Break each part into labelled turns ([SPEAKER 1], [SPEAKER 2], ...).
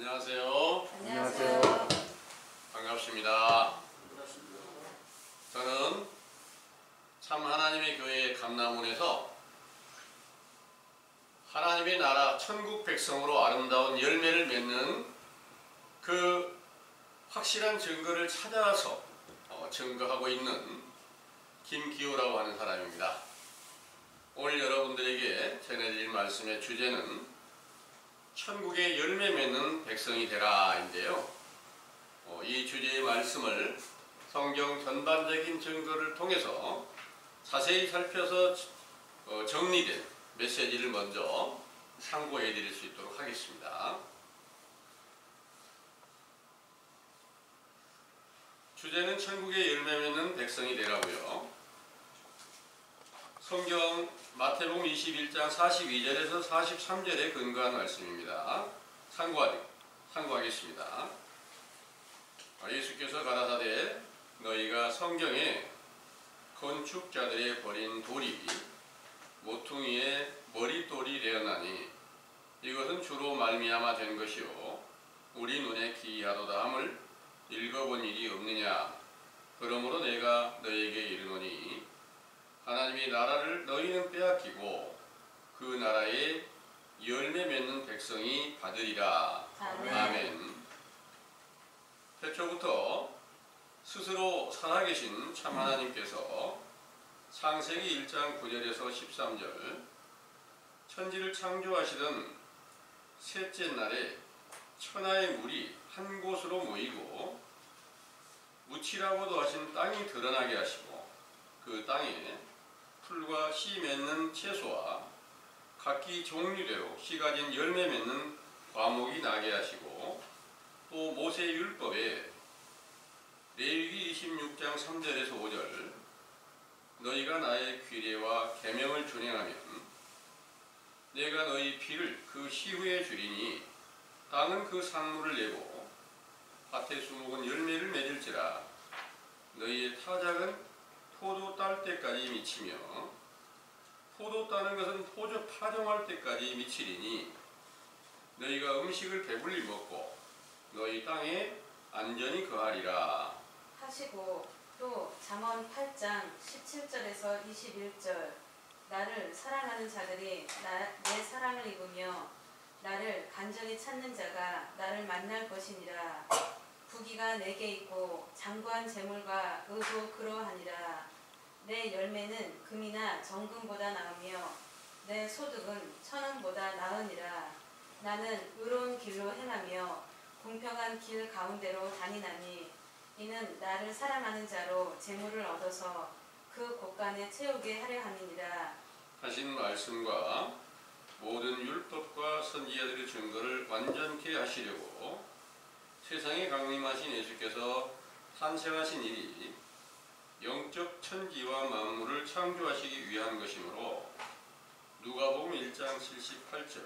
[SPEAKER 1] 안녕하세요.
[SPEAKER 2] 안녕하세요.
[SPEAKER 1] 반갑습니다. 저는 참 하나님의 교회 감남원에서 하나님의 나라 천국 백성으로 아름다운 열매를 맺는 그 확실한 증거를 찾아서 증거하고 있는 김기호라고 하는 사람입니다. 오늘 여러분들에게 전해드릴 말씀의 주제는 천국의 열매 맺는 백성이 되라인데요. 이 주제의 말씀을 성경 전반적인 증거를 통해서 자세히 살펴서 정리된 메시지를 먼저 상고해 드릴 수 있도록 하겠습니다. 주제는 천국의 열매 맺는 백성이 되라고요. 성경 마태복음 21장 42절에서 43절에 근거한 말씀입니다. 상고하겠습니다. 예수께서 가라사대 너희가 성경에 건축자들의 버린 돌이 모퉁이의 머릿돌이 되었나니 이것은 주로 말미암아 된 것이요 우리 눈에 기이하도다 함을 읽어본 일이 없느냐. 그러므로 내가 너희에게 이르노니 하나님의 나라를 너희는 빼앗기고 그 나라에 열매 맺는 백성이 받으리라. 아멘. 태초부터 스스로 살아계신 참 하나님께서 창세기 1장 9절에서 13절 천지를 창조하시던 셋째 날에 천하의 물이 한 곳으로 모이고 묻히라고도 하신 땅이 드러나게 하시고 그 땅에 풀과 씨 맺는 채소와 각기 종류대로 씨 가진 열매 맺는 과목이 나게 하시고 또 모세 율법에 레위기 26장 3절에서 5절 너희가 나의 규례와 계명을 준행하면 내가 너희 피를 그 시후에 주리니 땅은 그 산물을 내고 밭의 수목은 열매를 맺을지라 너희의 타작은 포도 딸 때까지 미치며 포도 따는 것은 포도 파종할 때까지 미치리니 너희가 음식을 배불리 먹고 너희 땅에 안전히 거하리라
[SPEAKER 2] 하시고 또 잠언 8장 17절에서 21절 나를 사랑하는 자들이 내 사랑을 입으며 나를 간절히 찾는 자가 나를 만날 것이니라. 부귀가 내게 있고 장구한 재물과 의도 그러하니라. 내 열매는 금이나 정금보다 나으며 내 소득은 천원보다 나으니라. 나는 의로운 길로 행하며 공평한 길 가운데로 다니나니 이는 나를 사랑하는 자로 재물을 얻어서 그 곳간에 채우게 하려 함이니라.
[SPEAKER 1] 하신 말씀과 모든 율법과 선지자들의 증거를 완전케 하시려고 세상에 강림하신 예수께서 탄생하신 일이 영적 천지와 만물을 창조하시기 위한 것이므로 누가복음 1장 78절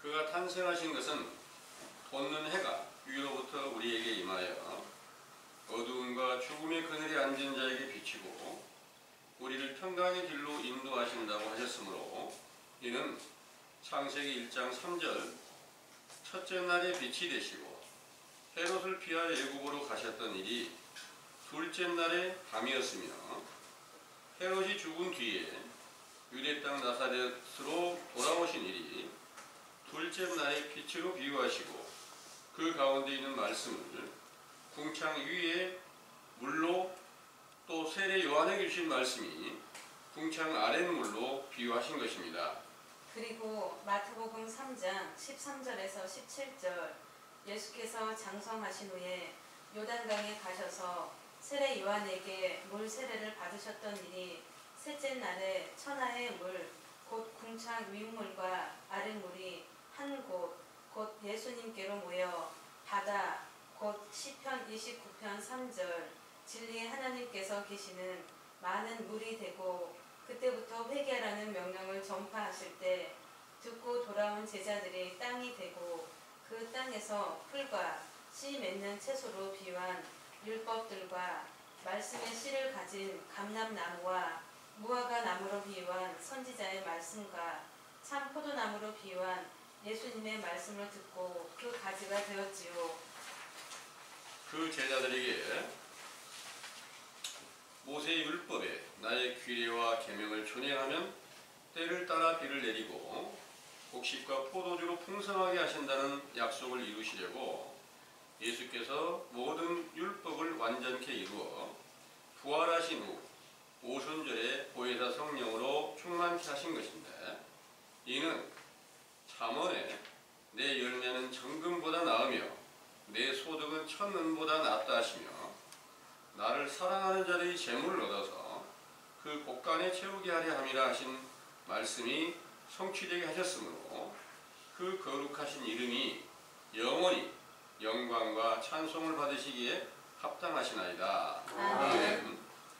[SPEAKER 1] 그가 탄생하신 것은 돋는 해가 위로부터 우리에게 임하여 어두움과 죽음의 그늘에 앉은 자에게 비치고 우리를 평강의 길로 인도하신다고 하셨으므로 이는 창세기 1장 3절 첫째 날에 빛이 되시고 헤롯을 피하여 애굽으로 가셨던 일이 둘째 날에 밤이었으며 헤롯이 죽은 뒤에 유대 땅 나사렛으로 돌아오신 일이 둘째 날의 빛으로 비유하시고 그 가운데 있는 말씀을 궁창 위에 물로 또 세례 요한에게 주신 말씀이 궁창 아랫물로 비유하신 것입니다.
[SPEAKER 2] 그리고 마태복음 3장 13절에서 17절 예수께서 장성하신 후에 요단강에 가셔서 세례 요한에게 물 세례를 받으셨던 일이 셋째 날에 천하의 물 곧 궁창 윗물과 아랫물이 한 곳 곧 예수님께로 모여 바다 곧 시편 29편 3절 진리의 하나님께서 계시는 많은 물이 되고 그때부터 회개하라는 명령을 전파하실 때 듣고 돌아온 제자들이 땅이 되고 그 땅에서 풀과 씨 맺는 채소로 비유한 율법들과 말씀의 씨를 가진 감람나무와 무화과 나무로 비유한 선지자의 말씀과 참 포도나무로 비유한 예수님의 말씀을 듣고 그 가지가 되었지요.
[SPEAKER 1] 그 제자들에게 모세의 율법에 나의 규례와 계명을 준행하면 때를 따라 비를 내리고 곡식과 포도주로 풍성하게 하신다는 약속을 이루시려고 예수께서 모든 율법을 완전케 이루어 부활하신 후 오순절에 보혜사 성령으로 충만케 하신 것인데, 이는 잠언에 내 열매는 정금보다 나으며 내 소득은 천은보다 낫다 하시며 나를 사랑하는 자들이 재물을 얻어서 그 곳간에 채우게 하려 함이라 하신 말씀이 성취되게 하셨으므로 그 거룩하신 이름이 영원히 영광과 찬송을 받으시기에 합당하시나이다.
[SPEAKER 2] 아멘.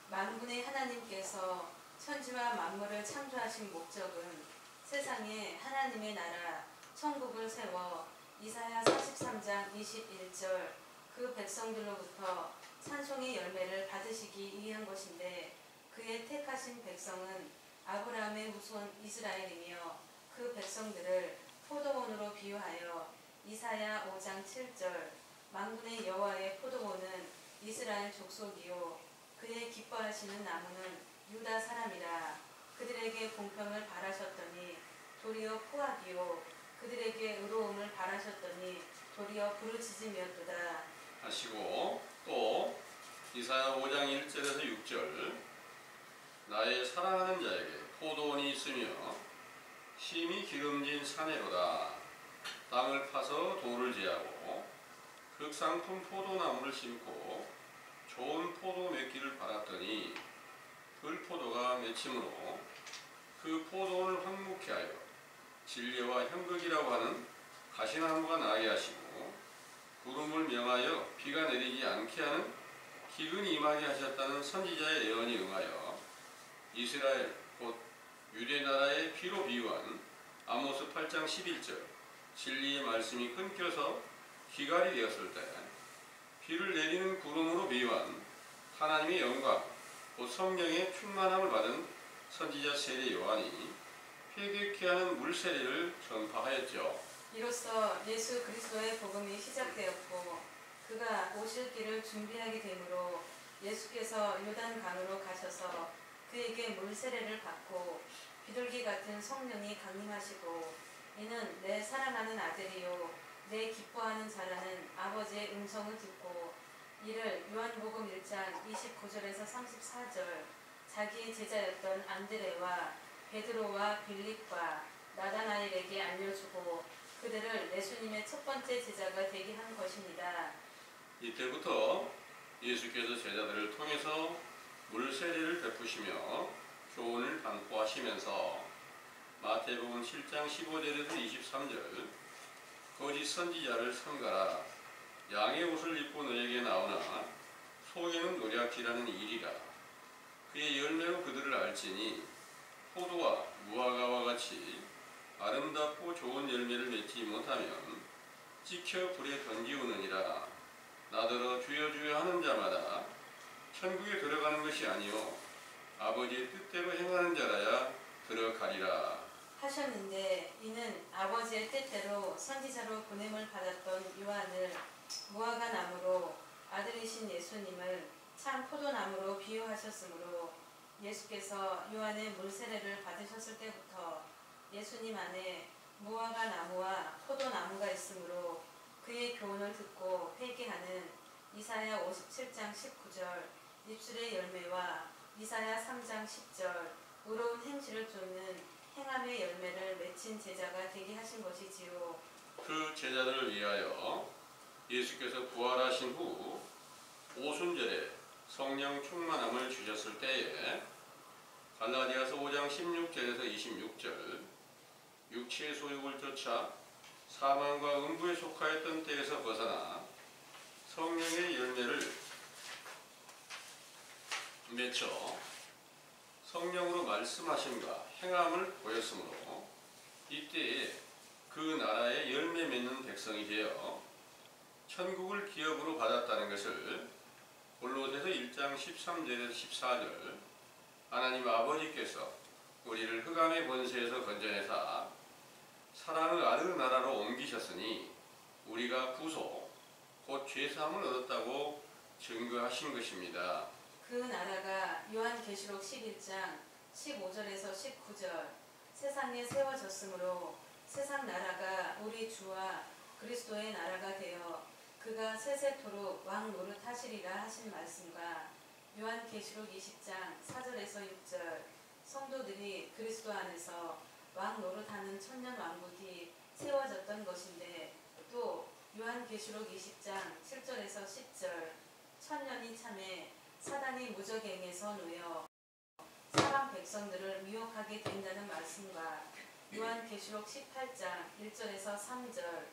[SPEAKER 2] 만군의 하나님께서 천지와 만물을 창조하신 목적은 세상에 하나님의 나라 천국을 세워 이사야 43장 21절 그 백성들로부터 찬송의 열매를 받으시기 위한 것인데, 그의 택하신 백성은 아브라함의 후손 이스라엘이며 그 백성들을 포도원으로 비유하여 이사야 5장 7절 만군의 여호와의 포도원은 이스라엘 족속이요 그의 기뻐하시는 나무는 유다 사람이라. 그들에게 공평을 바라셨더니 도리어 포악이요 그들에게 의로움을 바라셨더니 도리어 부르짖음이었도다
[SPEAKER 1] 하시고, 또 이사야 5장 1절에서 6절 나의 사랑하는 자에게 포도원이 있으며 심히 기름진 사내로다. 땅을 파서 돌을 제하고 극상품 포도나무를 심고 좋은 포도 맺기를 바랐더니 들포도가 맺힘으로 그 포도원을 황무케 하여 진리와 형극이라고 하는 가시나무가 나게 하시고 구름을 명하여 비가 내리지 않게 하는 기근이 임하게 하셨다는 선지자의 예언이 응하여 이스라엘 곧 유대 나라의 피로 비유한 아모스 8장 11절 진리의 말씀이 끊겨서 기갈이 되었을 때 비를 내리는 구름으로 비유한 하나님의 영광 곧 성령의 충만함을 받은 선지자 세례 요한이 회개케 하는 물세례를 전파하였죠.
[SPEAKER 2] 이로써 예수 그리스도의 복음이 시작되었고 그가 오실 길을 준비하게 되므로 예수께서 요단강으로 가셔서 그에게 물세례를 받고 비둘기 같은 성령이 강림하시고 이는 내 사랑하는 아들이요 내 기뻐하는 자라는 아버지의 음성을 듣고 이를 요한복음 1장 29절에서 34절 자기의 제자였던 안드레와 베드로와 빌립과 나다나엘에게 알려주고 그들을 예수님의 첫 번째 제자가 되게 한 것입니다.
[SPEAKER 1] 이때부터 예수께서 제자들을 통해서 물세례를 베푸시며 교훈을 반포하시면서 마태복음 7장 15절에서 23절 거짓 선지자를 삼가라. 양의 옷을 입고 너에게 나오나 속에는 노략질하는 일이라. 그의 열매로 그들을 알지니 포도와 무화과와 같이 아름답고 좋은 열매를 맺지 못하면 찍혀 불에 던지우느니라. 나더러 주여 주여 하는 자마다 천국에 들어가는 것이 아니요 아버지의 뜻대로 행하는 자라야 들어가리라
[SPEAKER 2] 하셨는데 이는 아버지의 뜻대로 선지자로 보냄을 받았던 요한을 무화과 나무로 아들이신 예수님을 참 포도나무로 비유하셨으므로 예수께서 요한의 물세례를 받으셨을 때부터 예수님 안에 무화과 나무와 포도나무가 있으므로 그의 교훈을 듣고 회개하는 이사야 57장 19절 입술의 열매와 이사야 3장 10절 의로운 행실을 쫓는 행함의 열매를 맺힌 제자가 되게 하신 것이지요.
[SPEAKER 1] 그 제자들을 위하여 예수께서 부활하신 후 오순절에 성령 충만함을 주셨을 때에 갈라디아서 5장 16절에서 26절 육체의 소욕을 쫓아 사망과 음부에 속하였던 때에서 벗어나 성령의 열매를 맺혀 성령으로 말씀하심과 행함을 보였으므로 이때에 그 나라의 열매 맺는 백성이 되어 천국을 기업으로 받았다는 것을 골로새서 1장 13절에서 14절 하나님 아버지께서 우리를 흑암의 권세에서 건져내사 사랑을 아드 나라로 옮기셨으니 우리가 구속 곧 죄사함을 얻었다고 증거하신 것입니다.
[SPEAKER 2] 그 나라가 요한계시록 11장 15절에서 19절 세상에 세워졌으므로 세상 나라가 우리 주와 그리스도의 나라가 되어 그가 세세토록 왕 노릇하시리라 하신 말씀과 요한계시록 20장 4절에서 6절 성도들이 그리스도 안에서 왕 노릇하는 천년 왕국 뒤 세워졌던 것인데, 또 요한계시록 20장 7절에서 10절 천년이 참에 사단이 무적행에서 놓여 사방 백성들을 미혹하게 된다는 말씀과 요한계시록 18장 1절에서 3절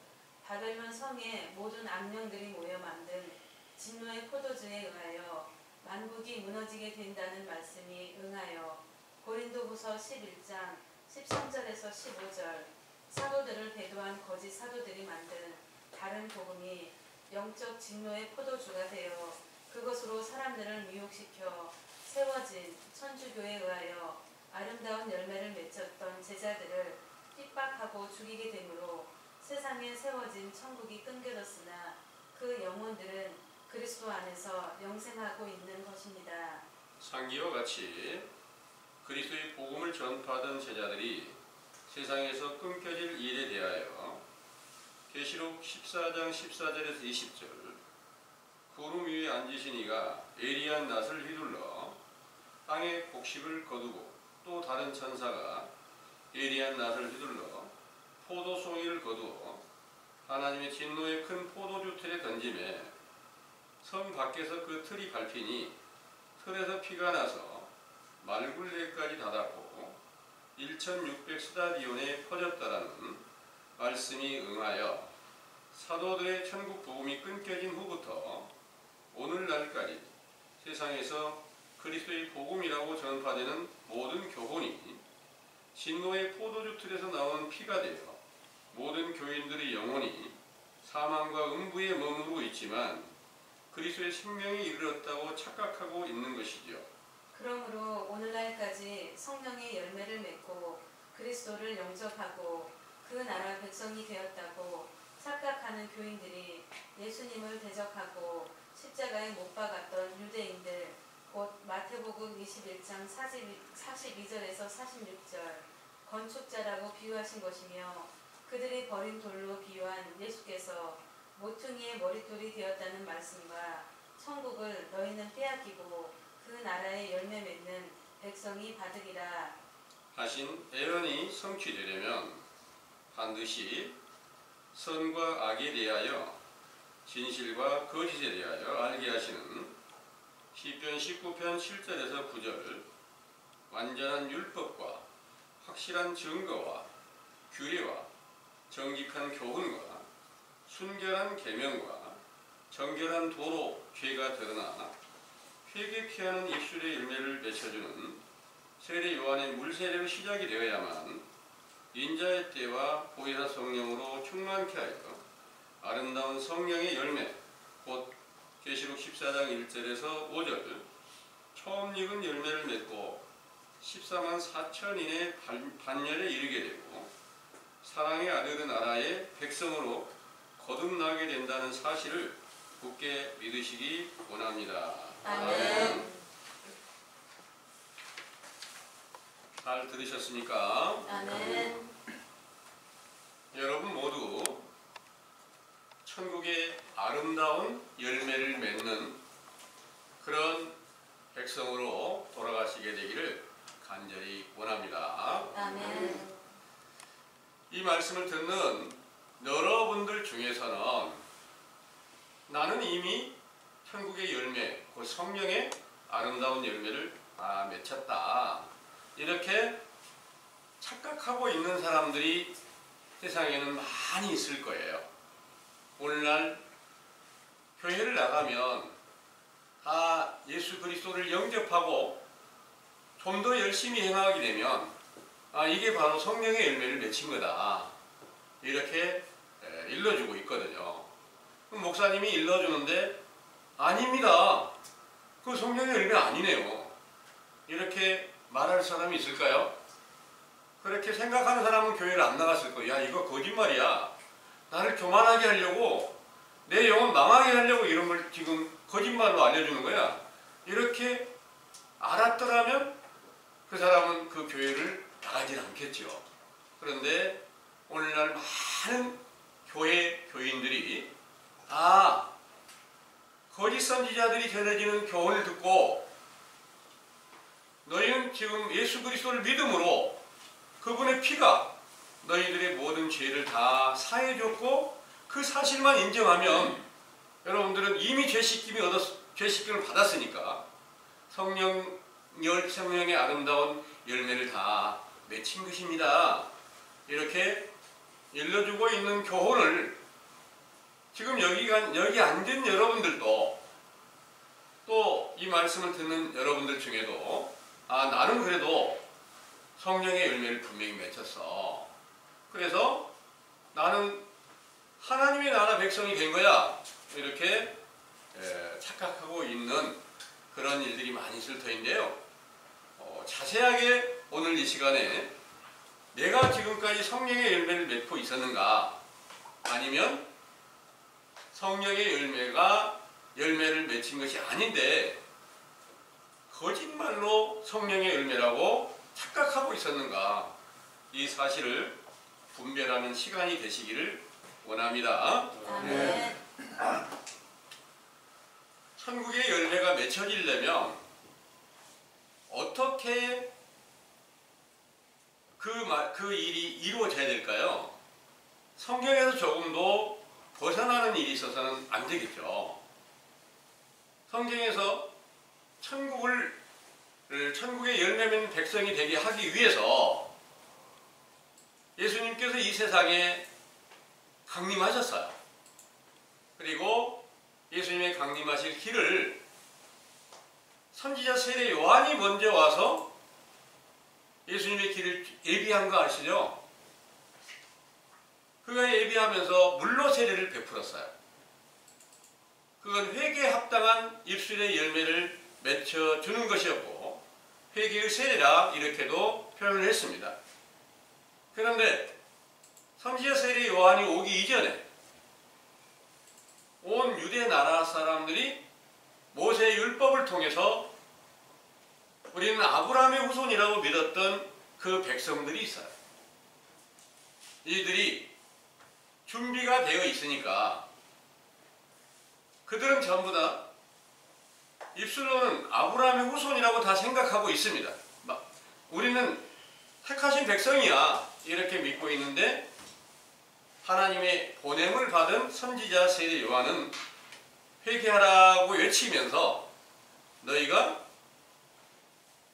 [SPEAKER 2] 바벨론 성의 모든 악령들이 모여 만든 진노의 포도주에 의하여 만국이 무너지게 된다는 말씀이 응하여 고린도후서 11장 13절에서 15절 사도들을 배도한 거짓 사도들이 만든 다른 복음이 영적 진노의 포도주가 되어 그것으로 사람들을 미혹시켜 세워진 천주교에 의하여 아름다운 열매를 맺혔던 제자들을 핍박하고 죽이게 되므로 세상에 세워진 천국이 끊겨졌으나 그 영혼들은 그리스도 안에서 영생하고 있는 것입니다.
[SPEAKER 1] 상기와 같이 그리스도의 복음을 전파하던 제자들이 세상에서 끊겨질 일에 대하여 계시록 14장 14절에서 20절 구름 위에 앉으신 이가 예리한 낫을 휘둘러 땅에 곡식을 거두고 또 다른 천사가 예리한 낫을 휘둘러 포도송이를 거두어 하나님의 진노의 큰 포도주 틀에 던짐에 성 밖에서 그 틀이 밟히니 틀에서 피가 나서 말굴레까지 닿았고 1600 스타디온에 퍼졌다라는 말씀이 응하여 사도들의 천국 복음이 끊겨진 후부터 오늘날까지 세상에서 그리스도의 복음이라고 전파되는 모든 교훈이 진노의 포도주 틀에서 나온 피가 되어 모든 교인들의 영혼이 사망과 음부에 머무르고 있지만 그리스도의 생명에 이르렀다고 착각하고 있는 것이지요.
[SPEAKER 2] 그러므로 오늘날까지 성령의 열매를 맺고 그리스도를 영접하고 그 나라 백성이 되었다고 착각하는 교인들이 예수님을 대적하고 십자가에 못 박았던 유대인들, 곧 마태복음 21장 42절에서 46절 건축자라고 비유하신 것이며, 그들이 버린 돌로 비유한 예수께서 모퉁이의 머릿돌이 되었다는 말씀과 천국을 너희는 빼앗기고 그 나라의 열매 맺는 백성이 받으리라
[SPEAKER 1] 하신 예언이 성취되려면 반드시 선과 악에 대하여 진실과 거짓에 대하여 알게 하시는 시편 19편 7절에서 9절 완전한 율법과 확실한 증거와 규례와 정직한 교훈과 순결한 계명과 정결한 도로 죄가 드러나 회개케 하는 입술의 열매를 맺혀주는 세례 요한의 물세례로 시작이 되어야만 인자의 때와 보혜사 성령으로 충만케 하여 아름다운 성령의 열매, 곧 계시록 14장 1절에서 5절 처음 익은 열매를 맺고 14만 4천인의 반열에 이르게 되고 사랑의 아들 나라의 백성으로 거듭나게 된다는 사실을 굳게 믿으시기 원합니다.
[SPEAKER 2] 아멘.
[SPEAKER 1] 잘 들으셨습니까?
[SPEAKER 2] 아멘.
[SPEAKER 1] 여러분 모두 천국의 아름다운 열매를 맺는 그런 백성으로 돌아가시게 되기를 간절히 원합니다.
[SPEAKER 2] 아멘.
[SPEAKER 1] 이 말씀을 듣는 여러분들 중에서는 나는 이미 천국의 열매, 그 성령의 아름다운 열매를 다 맺혔다, 이렇게 착각하고 있는 사람들이 세상에는 많이 있을 거예요. 오늘날 교회를 나가면 다 예수 그리스도를 영접하고 좀 더 열심히 행하게 되면 이게 바로 성령의 열매를 맺힌 거다, 이렇게 일러주고 있거든요. 목사님이 일러주는데 아닙니다, 그 성령의 열매 아니네요, 이렇게 말할 사람이 있을까요? 그렇게 생각하는 사람은 교회를 안 나갔을 거야. 야, 이거 거짓말이야. 나를 교만하게 하려고, 내 영혼 망하게 하려고 이런 걸 지금 거짓말로 알려주는 거야. 이렇게 알았더라면 그 사람은 그 교회를 나가진 않겠죠. 그런데 오늘날 많은 교인들이 거짓 선지자들이 전해지는 교훈을 듣고 너희는 지금 예수 그리스도를 믿음으로 그분의 피가 너희들의 모든 죄를 다 사해줬고 그 사실만 인정하면 여러분들은 이미 죄씻김을 받았으니까 성령의 아름다운 열매를 다 맺힌 것입니다. 이렇게 일러주고 있는 교훈을 지금 여기 앉은 여러분들도 또 이 말씀을 듣는 여러분들 중에도 나는 그래도 성령의 열매를 분명히 맺혔어. 그래서 나는 하나님의 나라 백성이 된 거야. 이렇게 착각하고 있는 그런 일들이 많이 있을 터인데요. 자세하게 오늘 이 시간에 내가 지금까지 성령의 열매를 맺고 있었는가, 아니면 성령의 열매를 맺힌 것이 아닌데 거짓말로 성령의 열매라고 착각하고 있었는가, 이 사실을 분별하는 시간이 되시기를 원합니다.
[SPEAKER 2] 아멘.
[SPEAKER 1] 천국의 열매가 맺혀지려면 어떻게 그 일이 이루어져야 될까요? 성경에서 조금도 벗어나는 일이 있어서는 안 되겠죠. 성경에서 천국의 열매 맺는 백성이 되게 하기 위해서 예수님께서 이 세상에 강림하셨어요. 그리고 예수님의 강림하실 길을 선지자 세례 요한이 먼저 와서 예수님의 길을 예비한 거 아시죠? 그가 예비하면서 물로 세례를 베풀었어요. 그건 회개에 합당한 입술의 열매를 맺혀주는 것이었고 회개의 세례라 이렇게도 표현을 했습니다. 그런데 선지자 세례 요한이 오기 이전에 온 유대 나라 사람들이 모세의 율법을 통해서 우리는 아브라함의 후손이라고 믿었던 그 백성들이 있어요. 이들이 준비가 되어 있으니까 그들은 전부 다 입술로는 아브라함의 후손이라고 다 생각하고 있습니다. 우리는 택하신 백성이야 이렇게 믿고 있는데 하나님의 보냄을 받은 선지자 세례 요한은 회개하라고 외치면서 너희가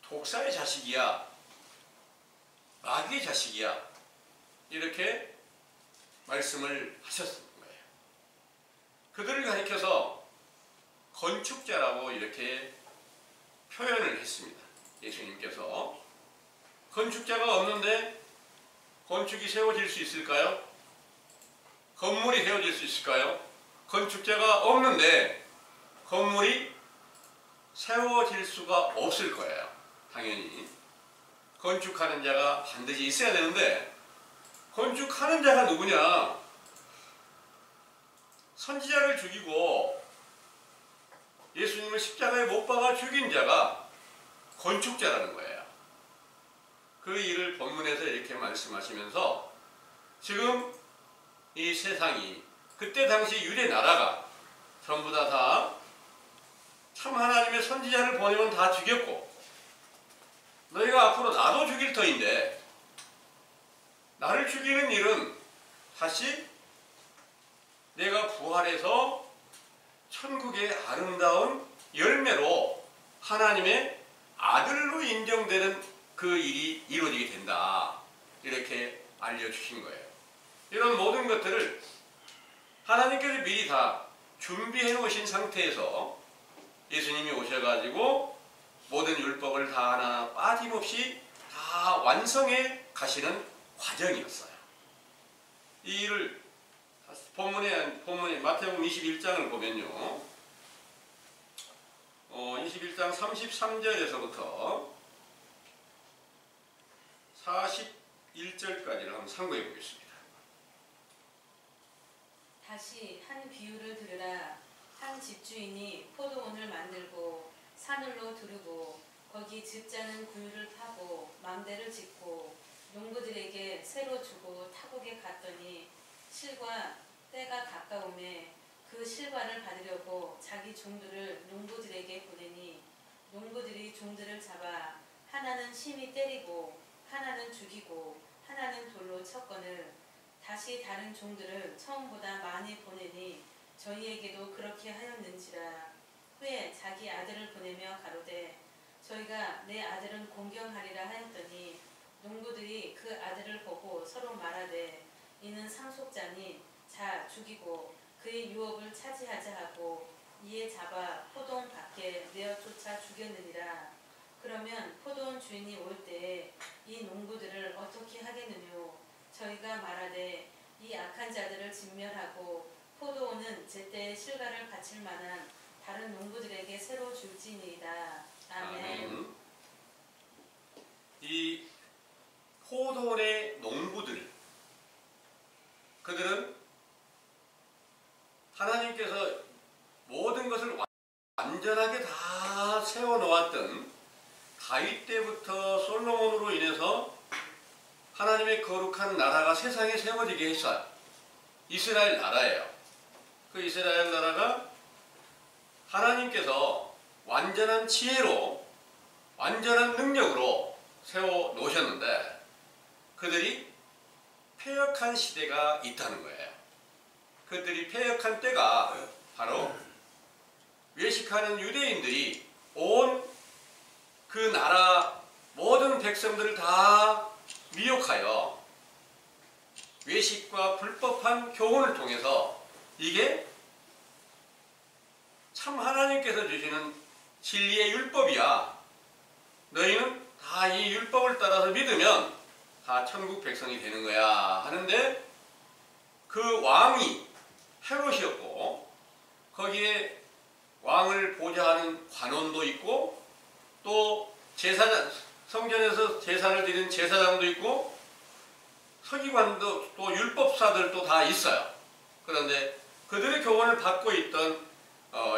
[SPEAKER 1] 독사의 자식이야, 마귀의 자식이야 이렇게 말씀을 하셨던 거예요. 그들을 가리켜서 건축자라고 이렇게 표현을 했습니다. 예수님께서 건축자가 없는데 건축이 세워질 수 있을까요? 건물이 세워질 수 있을까요? 건축자가 없는데 건물이 세워질 수가 없을 거예요. 당연히 건축하는 자가 반드시 있어야 되는데 건축하는 자가 누구냐? 선지자를 죽이고 예수님을 십자가에 못 박아 죽인 자가 건축자라는 거예요. 그 일을 본문에서 이렇게 말씀하시면서 지금 이 세상이 그때 당시 유대 나라가 전부 다 참 하나님의 선지자를 보내면 다 죽였고 너희가 앞으로 나도 죽일 터인데 나를 죽이는 일은 다시 내가 부활해서 천국의 아름다운 열매로 하나님의 아들로 인정되는 그 일이 이루어지게 된다. 이렇게 알려주신 거예요. 이런 모든 것들을 하나님께서 미리 다 준비해 놓으신 상태에서 예수님이 오셔가지고 모든 율법을 다 하나 빠짐없이 다 완성해 가시는 과정이었어요. 이 일을 본문에 마태복음 21장을 보면요. 21장 33절에서부터 1절까지를 한번 참고해 보겠습니다.
[SPEAKER 2] 다시 한 비유를 들으라. 한 집주인이 포도원을 만들고 산으로 두르고 거기 즙자는 구유를 파고 망대를 짓고 농부들에게 새로 주고 타국에 갔더니 실과 때가 가까움에 그 실과를 받으려고 자기 종들을 농부들에게 보내니 농부들이 종들을 잡아 하나는 심히 때리고 하나는 죽이고 하나는 돌로 쳤거늘 다시 다른 종들을 처음보다 많이 보내니 저희에게도 그렇게 하였는지라. 후에 자기 아들을 보내며 가로되 저희가 내 아들은 공경하리라 하였더니 농부들이 그 아들을 보고 서로 말하되 이는 상속자니 자 죽이고 그의 유업을 차지하자 하고 이에 잡아 포도원 밖에 내어 쫓아 죽였느니라. 그러면 포도원 주인이 올 때에 이 농부들을 어떻게 하겠느뇨. 저희가 말하되 이 악한 자들을 진멸하고 포도원은 제때에 실과를 바칠 만한 다른 농부들에게 새로 줄지니이다. 아멘.
[SPEAKER 1] 이 포도원의 농부들, 그들은 하나님께서 모든 것을 완전하게 다 세워놓았던 다윗 때부터 솔로몬으로 인해서 하나님의 거룩한 나라가 세상에 세워지게 했어요. 이스라엘 나라예요. 그 이스라엘 나라가 하나님께서 완전한 지혜로 완전한 능력으로 세워 놓으셨는데 그들이 패역한 시대가 있다는 거예요. 그들이 패역한 때가 바로 외식하는 유대인들이 온 그 나라 모든 백성들을 다 미혹하여 외식과 불법한 교훈을 통해서 이게 참 하나님께서 주시는 진리의 율법이야. 너희는 다 이 율법을 따라서 믿으면 다 천국 백성이 되는 거야 하는데 그 왕이 헤롯이었고 거기에 왕을 보좌하는 관원도 있고 또 제사장, 성전에서 제사를 드리는 제사장도 있고 서기관도 또 율법사들도 다 있어요. 그런데 그들의 교훈을 받고 있던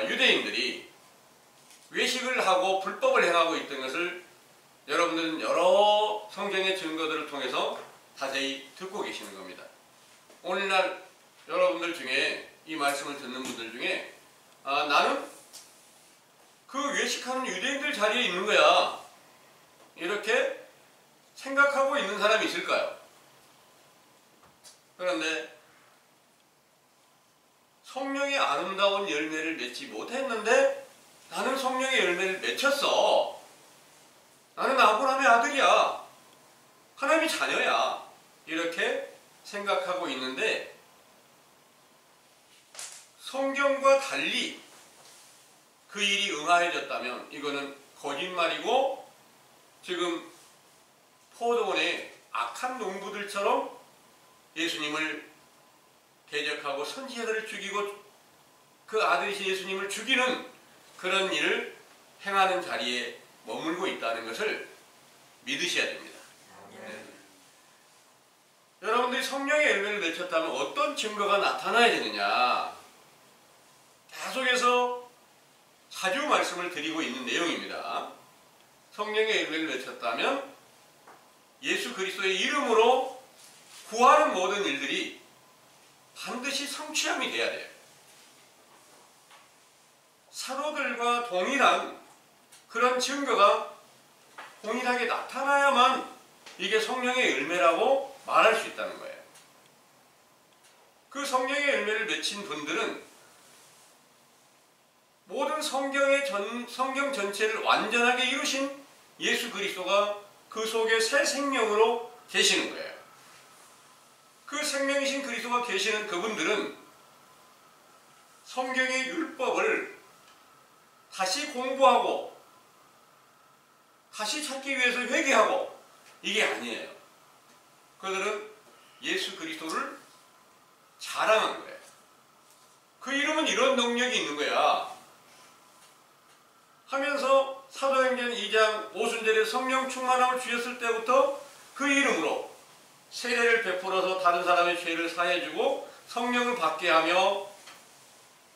[SPEAKER 1] 유대인들이 외식을 하고 불법을 행하고 있던 것을 여러분들은 여러 성경의 증거들을 통해서 자세히 듣고 계시는 겁니다. 오늘날 여러분들 중에 이 말씀을 듣는 분들 중에 나는 그 외식하는 유대인들 자리에 있는 거야 이렇게 생각하고 있는 사람이 있을까요? 그런데 성령의 아름다운 열매를 맺지 못했는데 나는 성령의 열매를 맺혔어. 나는 아브라함의 아들이야. 하나님의 자녀야. 이렇게 생각하고 있는데 성경과 달리 그 일이 응하해졌다면 이거는 거짓말이고 지금 포도원의 악한 농부들처럼 예수님을 대적하고 선지자들을 죽이고 그 아들이신 예수님을 죽이는 그런 일을 행하는 자리에 머물고 있다는 것을 믿으셔야 됩니다. 네. 여러분들이 성령의 열매를 맺혔다면 어떤 증거가 나타나야 되느냐? 계속해서 자주 말씀을 드리고 있는 내용입니다. 성령의 열매를 맺혔다면 예수 그리스도의 이름으로 구하는 모든 일들이 반드시 성취함이 돼야 돼요. 사도들과 동일한 그런 증거가 동일하게 나타나야만 이게 성령의 열매라고 말할 수 있다는 거예요. 그 성령의 열매를 맺힌 분들은 모든 성경 전체를 완전하게 이루신 예수 그리스도가 그 속에 새 생명으로 계시는 거예요. 그 생명이신 그리스도가 계시는 그분들은 성경의 율법을 다시 공부하고 다시 찾기 위해서 회개하고 이게 아니에요. 그들은 예수 그리스도를 자랑한 거예요. 그 이름은 이런 능력이 있는 거야 하면서 사도행전 2장 오순절에 성령 충만함을 주셨을 때부터 그 이름으로 세례를 베풀어서 다른 사람의 죄를 사해주고 성령을 받게 하며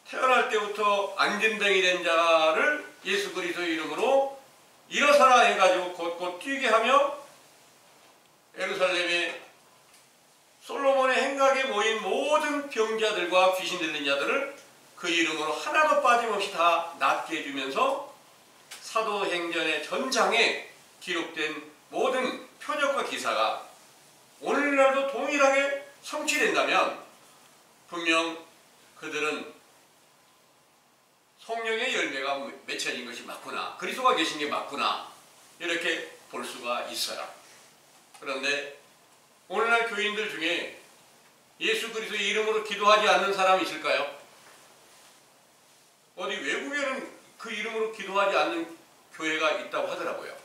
[SPEAKER 1] 태어날 때부터 안진뱅이 된 자를 예수 그리스도의 이름으로 일어서라 해가지고 곧곧 뛰게 하며 예루살렘에 솔로몬의 행각에 모인 모든 병자들과 귀신 들린 자들을 그 이름으로 하나도 빠짐없이 다 낫게 해주면서 사도행전의 전장에 기록된 모든 표적과 기사가 오늘날도 동일하게 성취된다면 분명 그들은 성령의 열매가 맺혀진 것이 맞구나, 그리스도가 계신 게 맞구나, 이렇게 볼 수가 있어요. 그런데 오늘날 교인들 중에 예수 그리스도의 이름으로 기도하지 않는 사람이 있을까요? 어디 외국에는 그 이름으로 기도하지 않는 교회가 있다고 하더라고요.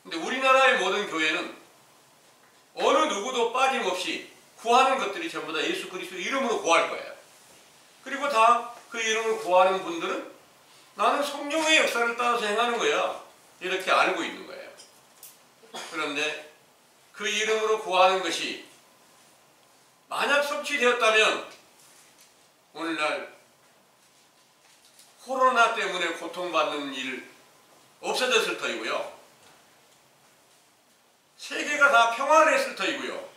[SPEAKER 1] 근데 우리나라의 모든 교회는 어느 누구도 빠짐없이 구하는 것들이 전부 다 예수 그리스도 이름으로 구할 거예요. 그리고 다 그 이름을 구하는 분들은 나는 성령의 역사를 따라서 행하는 거야, 이렇게 알고 있는 거예요. 그런데 그 이름으로 구하는 것이 만약 성취되었다면 오늘날 코로나 때문에 고통받는 일 없어졌을 터이고요. 세계가 다 평화를 했을 터이고요.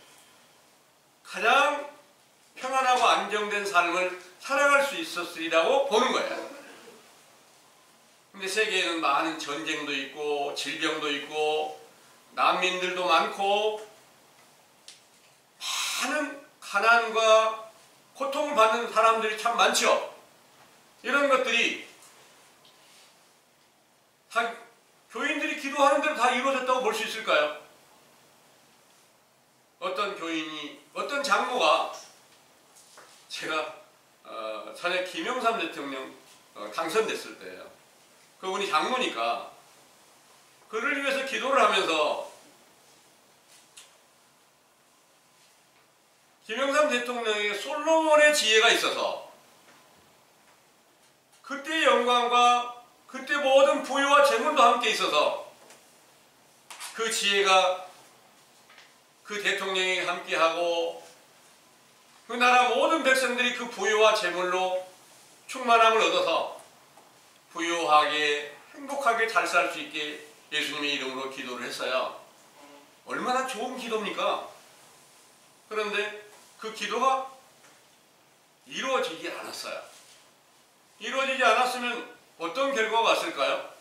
[SPEAKER 1] 가장 평안하고 안정된 삶을 살아갈 수 있었으리라고 보는 거예요. 근데 세계에는 많은 전쟁도 있고 질병도 있고 난민들도 많고 많은 가난과 고통을 받는 사람들이 참 많죠. 이런 것들이 다 교인들이 기도하는 대로 다 이루어졌다고 볼 수 있을까요? 어떤 교인이, 어떤 장로가, 제가 전에 김영삼 대통령 당선됐을 때예요. 그분이 장로니까 그를 위해서 기도를 하면서 김영삼 대통령에게 솔로몬의 지혜가 있어서 그때의 영광과 그때 모든 부유와 재물도 함께 있어서 그 지혜가 그 대통령이 함께하고 그 나라 모든 백성들이 그 부유와 재물로 충만함을 얻어서 부유하게 행복하게 잘 살 수 있게 예수님의 이름으로 기도를 했어요. 얼마나 좋은 기도입니까? 그런데 그 기도가 이루어지지 않았어요. 이루어지지 않았으면 어떤 결과가 왔을까요?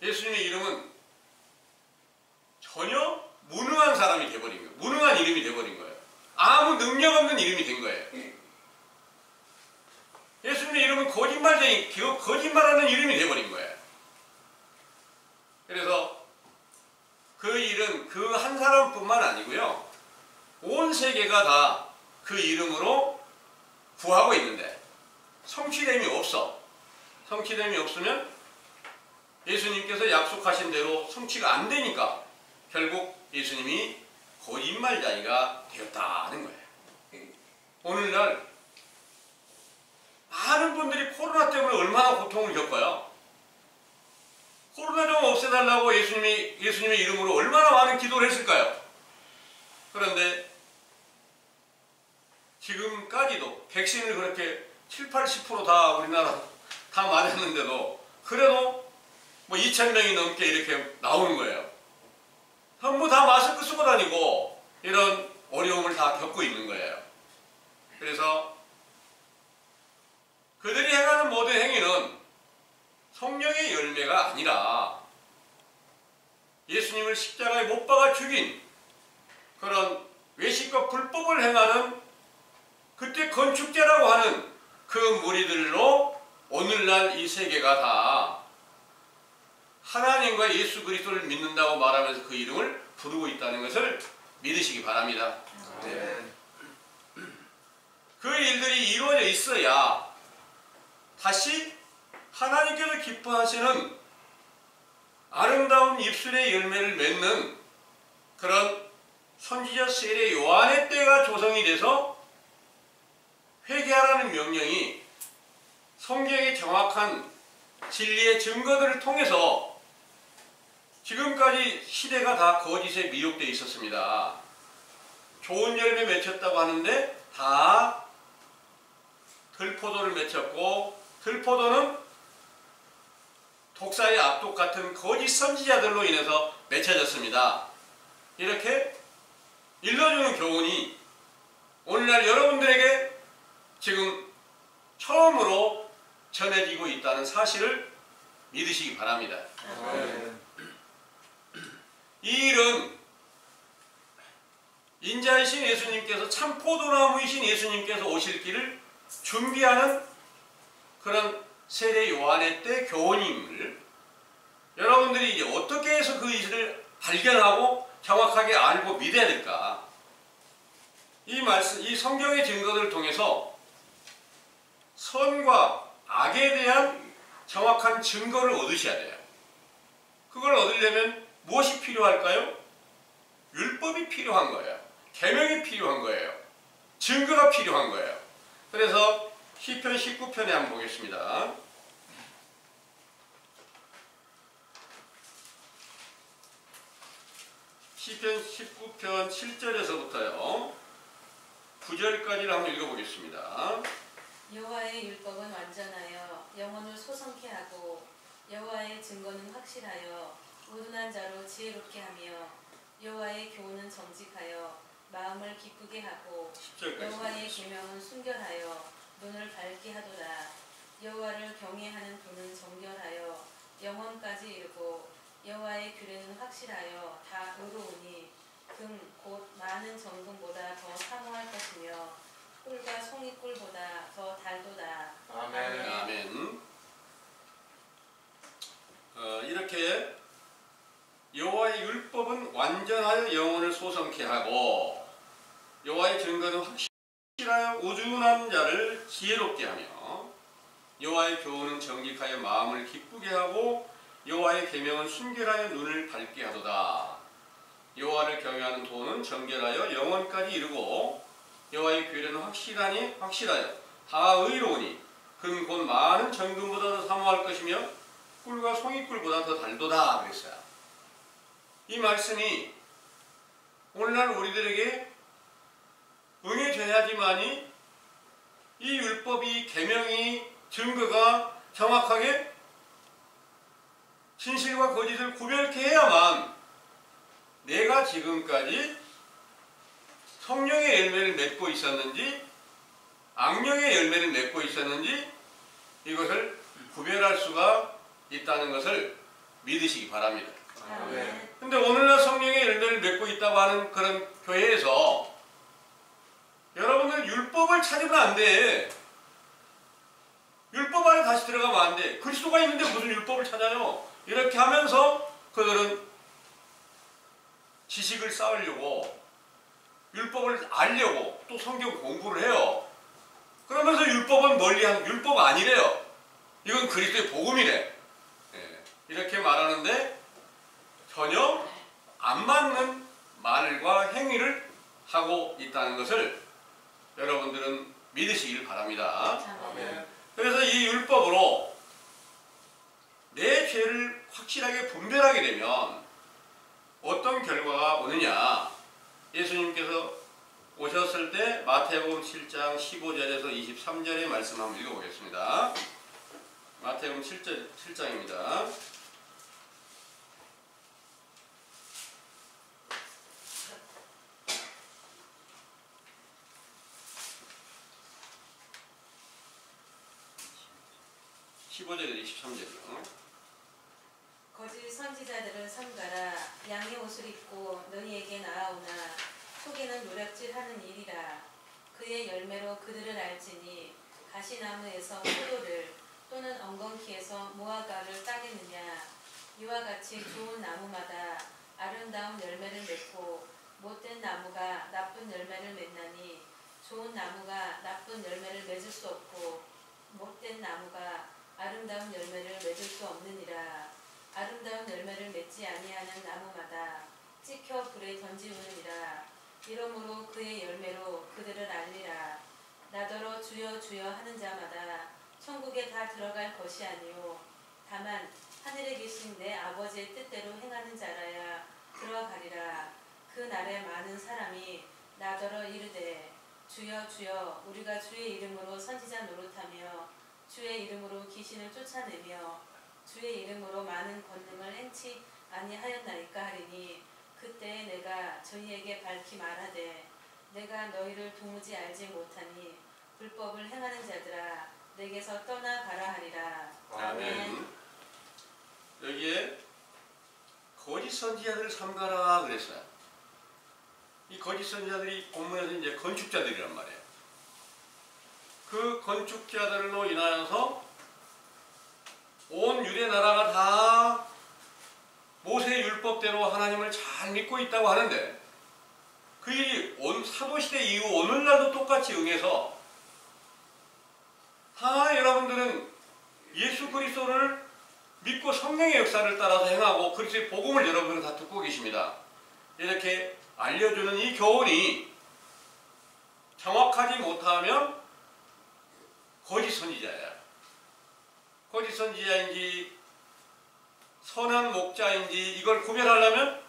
[SPEAKER 1] 예수님의 이름은 전혀 무능한 사람이 되어버린 거예요. 무능한 이름이 되어버린 거예요. 아무 능력 없는 이름이 된 거예요. 예수님의 이름은 거짓말쟁이, 거짓말하는 이름이 되어버린 거예요. 그래서 그 일은 그 한 사람뿐만 아니고요, 온 세계가 다 그 이름으로 구하고 있는데 성취됨이 없어. 성취됨이 없으면 예수님께서 약속하신 대로 성취가 안 되니까 결국 예수님이 거짓말쟁이가 되었다는 거예요. 오늘날 많은 분들이 코로나 때문에 얼마나 고통을 겪어요. 코로나 좀 없애달라고 예수님의 이름으로 얼마나 많은 기도를 했을까요? 그런데 지금까지도 백신을 그렇게 7, 80% 다 우리나라 다 맞았는데도 그래도 뭐 2,000명이 넘게 이렇게 나오는 거예요. 전부 다 마스크 쓰고 다니고 이런 어려움을 다 겪고 있는 거예요. 그래서 그들이 행하는 모든 행위는 성령의 열매가 아니라 예수님을 십자가에 못 박아 죽인 그런 외식과 불법을 행하는 그때 건축자라고 하는 그 무리들로 오늘날 이 세계가 다 하나님과 예수 그리스도를 믿는다고 말하면서 그 이름을 부르고 있다는 것을 믿으시기 바랍니다. 네. 그 일들이 이루어져 있어야 다시 하나님께서 기뻐하시는 아름다운 입술의 열매를 맺는 그런 선지자 세례 요한의 때가 조성이 돼서 회개하라는 명령이 성경의 정확한 진리의 증거들을 통해서 지금까지 시대가 다 거짓에 미혹되어 있었습니다. 좋은 열매 맺혔다고 하는데 다 들포도를 맺혔고, 들포도는 독사의 악독 같은 거짓 선지자들로 인해서 맺혀졌습니다. 이렇게 일러주는 교훈이 오늘날 여러분들에게 지금 처음으로 전해지고 있다는 사실을 믿으시기 바랍니다. 이 일은 인자이신 예수님께서, 참 포도나무이신 예수님께서 오실 길을 준비하는 그런 세례 요한의 때 교훈임을 여러분들이 이제 어떻게 해서 그 일을 발견하고 정확하게 알고 믿어야 될까? 이 말씀, 이 성경의 증거들을 통해서 선과 악에 대한 정확한 증거를 얻으셔야 돼요. 그걸 얻으려면 무엇이 필요할까요? 율법이 필요한 거예요. 계명이 필요한 거예요. 증거가 필요한 거예요. 그래서 시편 19편에 한번 보겠습니다. 시편 19편 7절에서부터요 9절까지를 한번 읽어보겠습니다.
[SPEAKER 2] 여호와의 율법은 완전하여 영혼을 소성케 하고 여호와의 증거는 확실하여 우둔한 자로 지혜롭게 하며 여호와의 교훈은 정직하여 마음을 기쁘게 하고
[SPEAKER 1] 10절까지
[SPEAKER 2] 여호와의 계명은 순결하여 눈을 밝게 하도다. 여호와를 경외하는 분은 정결하여 영혼까지 이르고 여호와의 규례는 확실하여 다 의로우니 금 곧 많은 정금보다 더 사모할 것이며 꿀과 송이꿀보다 더 달도다.
[SPEAKER 3] 아멘.
[SPEAKER 1] 아멘. 이렇게 여호와의 율법은 완전하여 영혼을 소성케 하고 여호와의 증거는 확실하여 우둔한 자를 지혜롭게 하며 여호와의 교훈은 정직하여 마음을 기쁘게 하고 여호와의 계명은 순결하여 눈을 밝게 하도다. 여호와를 경외하는 도는 정결하여 영혼까지 이르고 여호와의 규례는 확실하여 다 의로우니 금 곧 많은 정금보다 더 사모할 것이며 꿀과 송이꿀보다 더 달도다 그랬어요. 이 말씀이 오늘날 우리들에게 응해져야지만이 이 율법이, 계명이, 증거가 정확하게 진실과 거짓을 구별케 해야만 내가 지금까지 성령의 열매를 맺고 있었는지 악령의 열매를 맺고 있었는지 이것을 구별할 수가 있다는 것을 믿으시기 바랍니다.
[SPEAKER 2] 아멘.
[SPEAKER 1] 근데 오늘날 성령의 열매를 맺고 있다고 하는 그런 교회에서 여러분들 율법을 찾으면 안 돼. 율법 안에 다시 들어가면 안 돼. 그리스도가 있는데 무슨 율법을 찾아요? 이렇게 하면서 그들은 지식을 쌓으려고 율법을 알려고 또 성경 공부를 해요. 그러면서 율법은 율법 아니래요. 이건 그리스도의 복음이래. 이렇게 말하는데 전혀 안 맞는 말과 행위를 하고 있다는 것을 여러분들은 믿으시길 바랍니다.
[SPEAKER 2] 아멘.
[SPEAKER 1] 그래서 이 율법으로 내 죄를 확실하게 분별하게 되면 어떤 결과가 오느냐? 예수님께서 오셨을 때 마태복음 7장 15절에서 23절의 말씀 한번 읽어보겠습니다. 마태복음 7장입니다. (15절에서 23절이요)
[SPEAKER 2] 거짓 선지자들을 삼가라. 양의 옷을 입고 너희에게 나아오나 속에는 노략질하는 일이라. 그의 열매로 그들을 알지니 가시나무에서 포도를 또는 엉겅퀴에서 무화과를 따겠느냐. 이와 같이 좋은 나무마다 아름다운 열매를 맺고 못된 나무가 나쁜 열매를 맺나니 좋은 나무가 나쁜 열매를 맺을 수 없고 못된 나무가 아름다운 열매를 맺을 수 없느니라. 아름다운 열매를 맺지 아니하는 나무마다 찍혀 불에 던지우느니라. 이러므로 그의 열매로 그들을 알리라. 나더러 주여 주여 하는 자마다 천국에 다 들어갈 것이 아니요 다만 하늘에 계신 내 아버지의 뜻대로 행하는 자라야 들어가리라. 그 날에 많은 사람이 나더러 이르되 주여 주여 우리가 주의 이름으로 선지자 노릇하며 주의 이름으로 귀신을 쫓아내며 주의 이름으로 많은 권능을 행치 아니하였나이까 하리니 그때에 내가 저희에게 밝히 말하되 내가 너희를 도무지 알지 못하니 불법을 행하는 자들아 내게서 떠나가라 하리라. 아멘.
[SPEAKER 1] 여기에 거짓 선지자들을 삼가라 그랬어요. 이 거짓 선지자들이 본문에서 이제 건축자들이란 말이에요. 그 건축자들로 인하여서 온 유대 나라가 다 모세의 율법대로 하나님을 잘 믿고 있다고 하는데 그 일이 사도시대 이후 오늘날도 똑같이 응해서 다 여러분들은 예수 그리스도를 믿고 성령의 역사를 따라서 행하고 그리스도의 복음을 여러분들은 다 듣고 계십니다. 이렇게 알려주는 이 교훈이 정확하지 못하면 거짓 선지자야. 거짓 선지자인지 선한 목자인지 이걸 구별하려면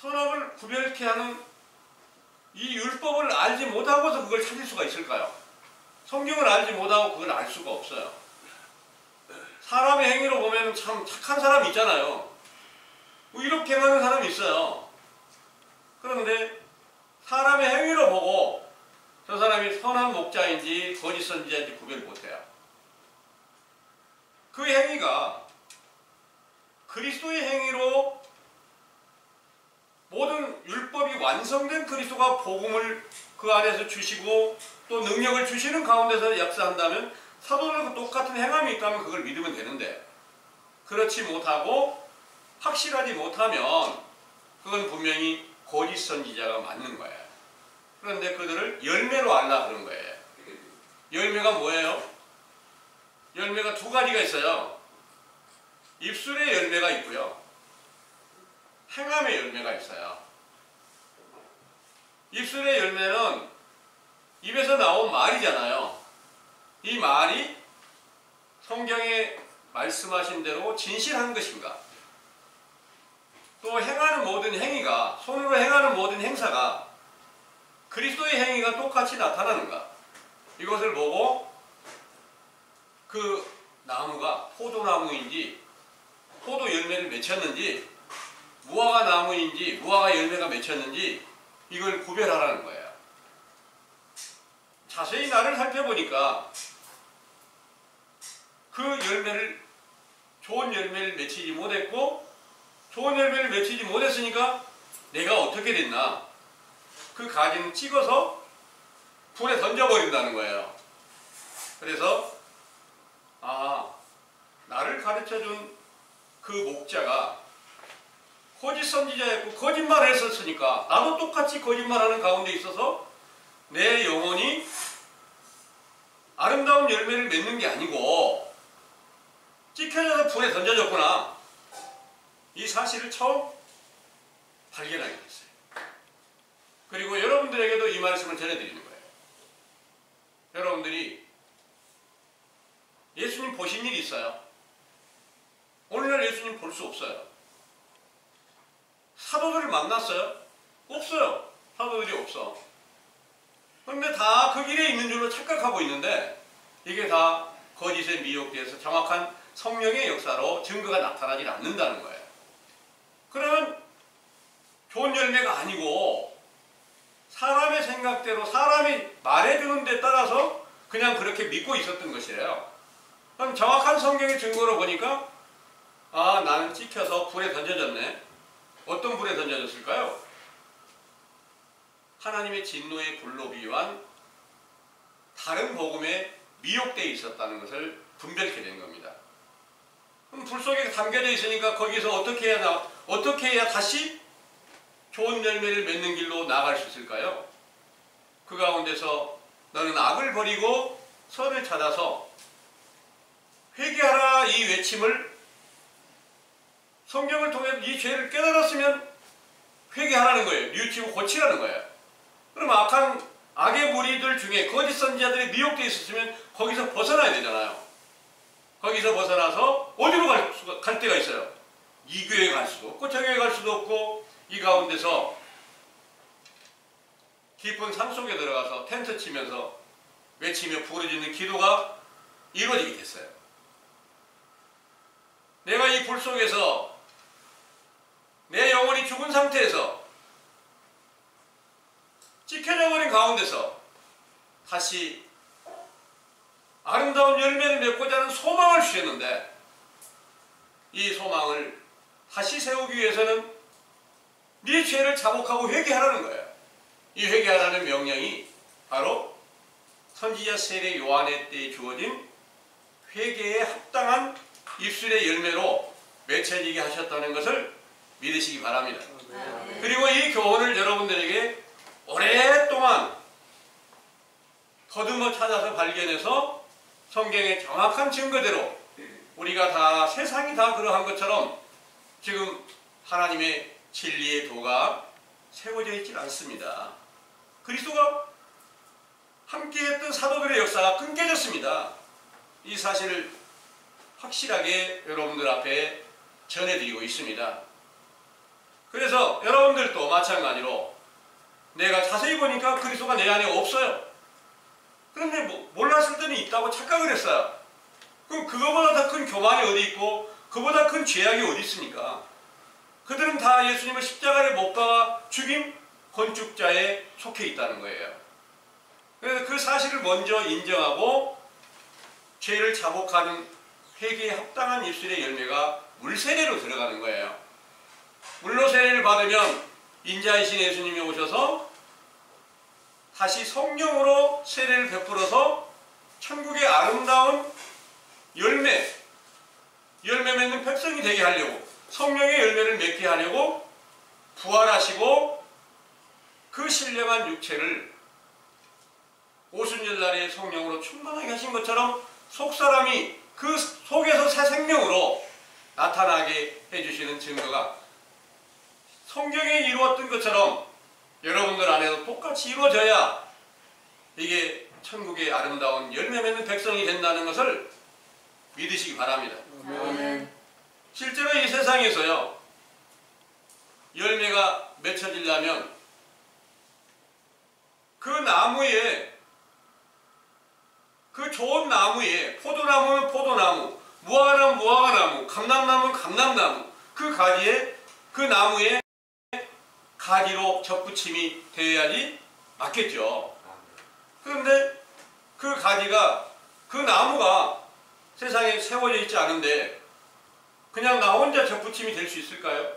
[SPEAKER 1] 선악을 구별케 하는 이 율법을 알지 못하고서 그걸 찾을 수가 있을까요? 성경을 알지 못하고 그걸 알 수가 없어요. 사람의 행위로 보면 참 착한 사람이 있잖아요. 뭐 이렇게 하는 사람이 있어요. 그런데 사람의 행위로 보고 저 사람이 선한 목자인지 거짓 선지자인지 구별 못해요. 그 행위가 그리스도의 행위로 모든 율법이 완성된 그리스도가 복음을 그 안에서 주시고 또 능력을 주시는 가운데서 역사한다면 사도들과 똑같은 행함이 있다면 그걸 믿으면 되는데 그렇지 못하고 확실하지 못하면 그건 분명히 거짓 선지자가 맞는 거예요. 그런데 그들을 열매로 알라 그런 거예요. 열매가 뭐예요? 열매가 두 가지가 있어요. 입술의 열매가 있고요. 행함의 열매가 있어요. 입술의 열매는 입에서 나온 말이잖아요. 이 말이 성경에 말씀하신 대로 진실한 것인가? 또 행하는 모든 행위가, 손으로 행하는 모든 행사가 그리스도의 행위가 똑같이 나타나는가? 이것을 보고 그 나무가 포도나무인지 포도 열매를 맺혔는지 무화과 나무인지 무화과 열매가 맺혔는지 이걸 구별하라는 거예요. 자세히 나를 살펴보니까 그 열매를 좋은 열매를 맺히지 못했고 좋은 열매를 맺히지 못했으니까 내가 어떻게 됐나 그 가지는 찍어서 불에 던져버린다는 거예요. 그래서 나를 가르쳐준 그 목자가 거짓 선지자였고 거짓말을 했었으니까 나도 똑같이 거짓말하는 가운데 있어서 내 영혼이 아름다운 열매를 맺는 게 아니고 찍혀져서 불에 던져졌구나. 이 사실을 처음 발견하게 됐어요. 그리고 여러분들에게도 이 말씀을 전해드리는 거예요. 여러분들이 예수님 보신 일이 있어요? 오늘날 예수님 볼 수 없어요. 사도들을 만났어요? 없어요. 사도들이 없어. 그런데 다 그 길에 있는 줄로 착각하고 있는데 이게 다 거짓에 미혹돼서 정확한 성령의 역사로 증거가 나타나지 않는다는 거예요. 그러면 좋은 열매가 아니고 사람의 생각대로 사람이 말해주는 데 따라서 그냥 그렇게 믿고 있었던 것이에요. 그럼 정확한 성경의 증거로 보니까 나는 찍혀서 불에 던져졌네. 어떤 불에 던져졌을까요? 하나님의 진노의 불로 비유한 다른 복음에 미혹되어 있었다는 것을 분별케 된 겁니다. 그럼 불 속에 담겨져 있으니까 거기서 어떻게 해야 다시 좋은 열매를 맺는 길로 나아갈 수 있을까요? 그 가운데서 너는 악을 버리고 선을 찾아서 회개하라 이 외침을 성경을 통해 이 죄를 깨달았으면 회개하라는 거예요. 뉘우치고 고치라는 거예요. 그럼 악의 무리들 중에 거짓 선지자들이 미혹되어 있었으면 거기서 벗어나야 되잖아요. 거기서 벗어나서 어디로 갈 때가 있어요. 이 교회 갈 수도 없고 저 교회 갈 수도 없고 이 가운데서 깊은 산속에 들어가서 텐트 치면서 외치며 부르짖는 기도가 이루어지게 됐어요. 내가 이 불 속에서 내 영혼이 죽은 상태에서 찢겨져 버린 가운데서 다시 아름다운 열매를 맺고자 하는 소망을 주셨는데 이 소망을 다시 세우기 위해서는 네 죄를 자복하고 회개하라는 거예요. 이 회개하라는 명령이 바로 선지자 세례 요한의 때에 주어진 회개에 합당한 입술의 열매로 맺혀지게 하셨다는 것을 믿으시기 바랍니다. 그리고 이 교훈을 여러분들에게 오랫동안 더듬어 찾아서 발견해서 성경의 정확한 증거대로 우리가 다 세상이 다 그러한 것처럼 지금 하나님의 진리의 도가 세워져 있질 않습니다. 그리스도가 함께했던 사도들의 역사가 끊겨졌습니다. 이 사실을 확실하게 여러분들 앞에 전해드리고 있습니다. 그래서 여러분들도 마찬가지로 내가 자세히 보니까 그리스도가 내 안에 없어요. 그런데 몰랐을 때는 있다고 착각을 했어요. 그럼 그거보다 더 큰 교만이 어디 있고 그보다 큰 죄악이 어디 있습니까? 그들은 다 예수님을 십자가에 못 박아 죽인 건축자에 속해 있다는 거예요. 그래서 그 사실을 먼저 인정하고 죄를 자복하는 회개에 합당한 입술의 열매가 물세례로 들어가는 거예요. 물로 세례를 받으면 인자이신 예수님이 오셔서 다시 성령으로 세례를 베풀어서 천국의 아름다운 열매 맺는 백성이 되게 하려고 성령의 열매를 맺게 하려고 부활하시고 그 신령한 육체를 오순절날에 성령으로 충만하게 하신 것처럼 속사람이 그 속에서 새 생명으로 나타나게 해주시는 증거가 성경에 이루었던 것처럼 여러분들 안에도 똑같이 이루어져야 이게 천국의 아름다운 열매 맺는 백성이 된다는 것을 믿으시기 바랍니다. 실제로 이 세상에서요, 열매가 맺혀지려면 그 나무에, 그 좋은 나무에, 포도나무는 포도나무, 무화과나무는 무화과나무, 감람나무는 감람나무, 그 가지에, 그 나무에 가지로 접붙임이 되어야지 맞겠죠. 그런데 그 가지가, 그 나무가 세상에 세워져 있지 않은데 그냥 나 혼자 접붙임이 될 수 있을까요?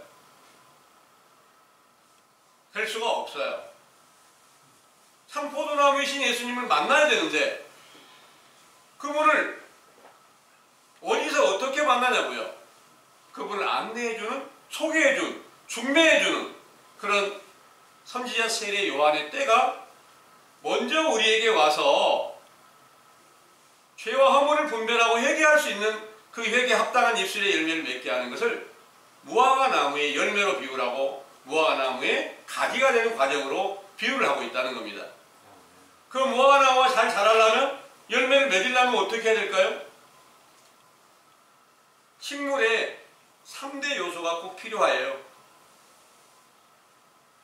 [SPEAKER 1] 될 수가 없어요. 참 포도나무이신 예수님을 만나야 되는데 그분을 어디서 어떻게 만나냐고요? 그분을 안내해주는, 소개해준, 중매해주는 그런 선지자 세례 요한의 때가 먼저 우리에게 와서 죄와 허물을 분별하고 회개할 수 있는 그 회개에 합당한 입술의 열매를 맺게 하는 것을 무화과 나무의 열매로 비유를 하고 무화과 나무의 가지가 되는 과정으로 비유를 하고 있다는 겁니다. 그 무화과 나무가 잘 자라려면 열매를 맺으려면 어떻게 해야 될까요? 식물에 3대 요소가 꼭 필요해요.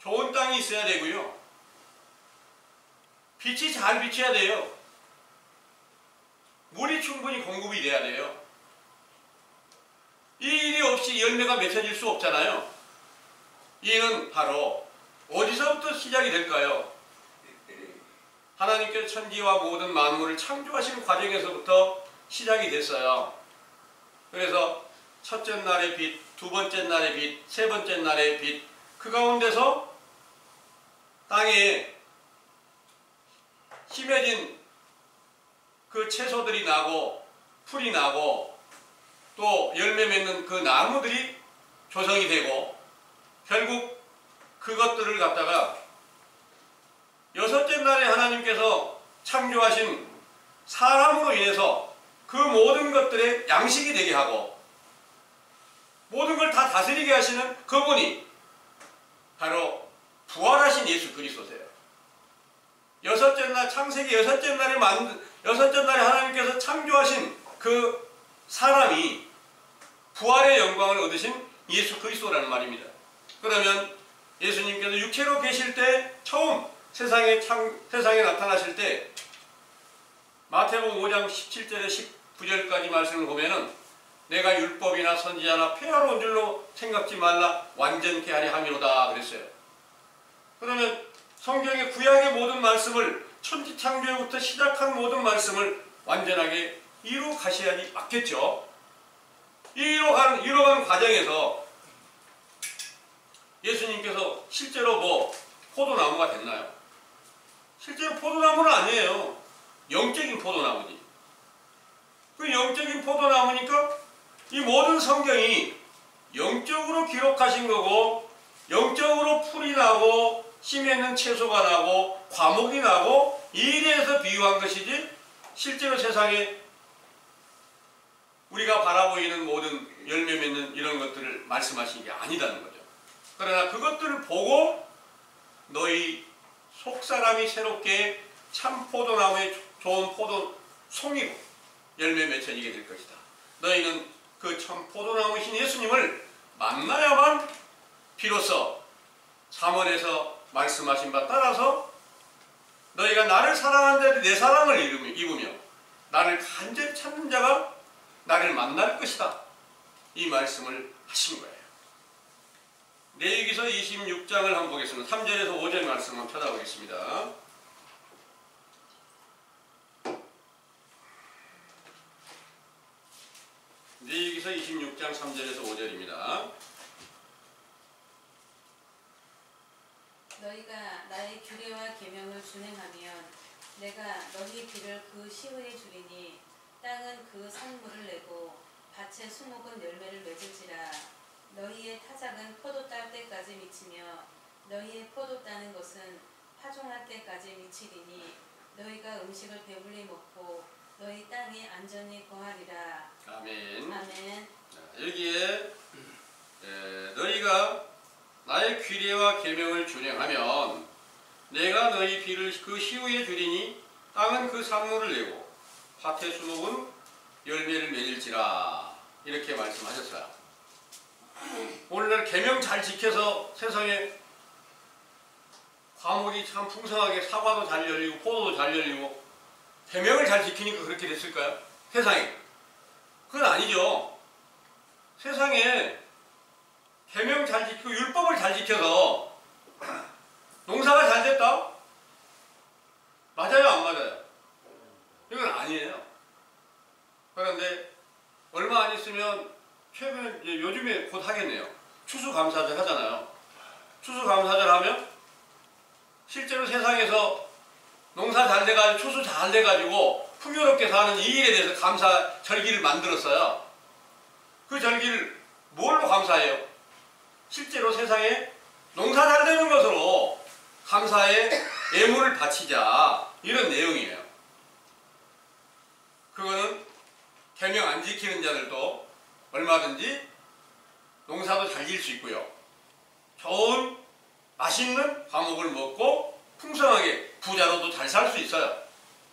[SPEAKER 1] 좋은 땅이 있어야 되고요. 빛이 잘 비쳐야 돼요. 물이 충분히 공급이 돼야 돼요. 이 일이 없이 열매가 맺혀질 수 없잖아요. 이는 바로 어디서부터 시작이 될까요? 하나님께서 천지와 모든 만물을 창조하시는 과정에서부터 시작이 됐어요. 그래서 첫째 날의 빛, 두 번째 날의 빛, 세 번째 날의 빛, 그 가운데서 땅에 심해진 그 채소들이 나고 풀이 나고 또 열매 맺는 그 나무들이 조성이 되고 결국 그것들을 갖다가 여섯째 날에 하나님께서 창조하신 사람으로 인해서 그 모든 것들의 양식이 되게 하고 모든 걸 다 다스리게 하시는 그분이 바로 부활하신 예수 그리스도세요. 여섯째 날, 창세기 여섯째 날에 하나님께서 창조하신 그 사람이 부활의 영광을 얻으신 예수 그리스도라는 말입니다. 그러면 예수님께서 육체로 계실 때 처음 세상에 나타나실 때 마태복음 5장 17절에 19절까지 말씀을 보면은 내가 율법이나 선지자나 폐하로운 줄로 생각지 말라 완전케 하려 함이로다 그랬어요. 그러면 성경의 구약의 모든 말씀을 천지창조부터 시작한 모든 말씀을 완전하게 이루 가셔야지 맞겠죠. 이루어가는 과정에서 예수님께서 실제로 뭐 포도나무가 됐나요? 실제로 포도나무는 아니에요. 영적인 포도나무지. 그 영적인 포도나무니까 이 모든 성경이 영적으로 기록하신 거고 영적으로 풀이 나고 씨맺는 채소가 나고 과목이 나고 이에 대해서 비유한 것이지 실제로 세상에 우리가 바라보이는 모든 열매 맺는 이런 것들을 말씀하신 게 아니다는 거죠. 그러나 그것들을 보고 너희 속사람이 새롭게 참 포도나무에 좋은 포도 송이고 열매 맺혀지게 될 것이다. 너희는 그 참 포도나무이신 예수님을 만나야만 비로소 잠언에서 말씀하신 바 따라서 너희가 나를 사랑하는 내 사랑을 입으며 나를 간절히 찾는 자가 나를 만날 것이다. 이 말씀을 하신 거예요. 레위기서 26장을 한번 보겠습니다. 3절에서 5절 말씀 한번 찾아보겠습니다. 레위기서 26장 3절에서 5절입니다.
[SPEAKER 2] 너희가 나의 규례와 계명을 준행하면 내가 너희 귀를 그 시후에 주리니 땅은 그 산물을 내고 밭의 수목은 열매를 맺을지라. 너희의 타작은 포도 딸 때까지 미치며 너희의 포도 따는 것은 파종할 때까지 미치리니 너희가 음식을 배불리 먹고 너희 땅에 안전히 거하리라.
[SPEAKER 1] 아멘.
[SPEAKER 2] 아멘.
[SPEAKER 1] 여기에 너희가 나의 규례와 계명을 준행하면 내가 너희 귀를 그 시후에 주리니 땅은 그 산물을 내고 밭의 수목은 열매를 맺을지라. 이렇게 말씀하셨어요. 오늘날 계명 잘 지켜서 세상에 과목이 참 풍성하게 사과도 잘 열리고 포도도 잘 열리고 계명을 잘 지키니까 그렇게 됐을까요? 세상에. 그건 아니죠. 세상에 계명 잘 지키고 율법을 잘 지켜서 농사가 잘 됐다? 맞아요, 안 맞아요? 이건 아니에요. 그런데 얼마 안 있으면 요즘에 곧 하겠네요. 추수감사절 하잖아요. 추수감사절 하면 실제로 세상에서 농사 잘 돼가지고 추수 잘 돼가지고 풍요롭게 사는 이 일에 대해서 감사 절기를 만들었어요. 그 절기를 뭘로 감사해요? 실제로 세상에 농사 잘 되는 것으로 감사의 예물을 바치자, 이런 내용이에요. 그거는 계명 안 지키는 자들도 얼마든지 농사도 잘 지을 수 있고요. 좋은 맛있는 과목을 먹고 풍성하게 부자로도 잘 살 수 있어요.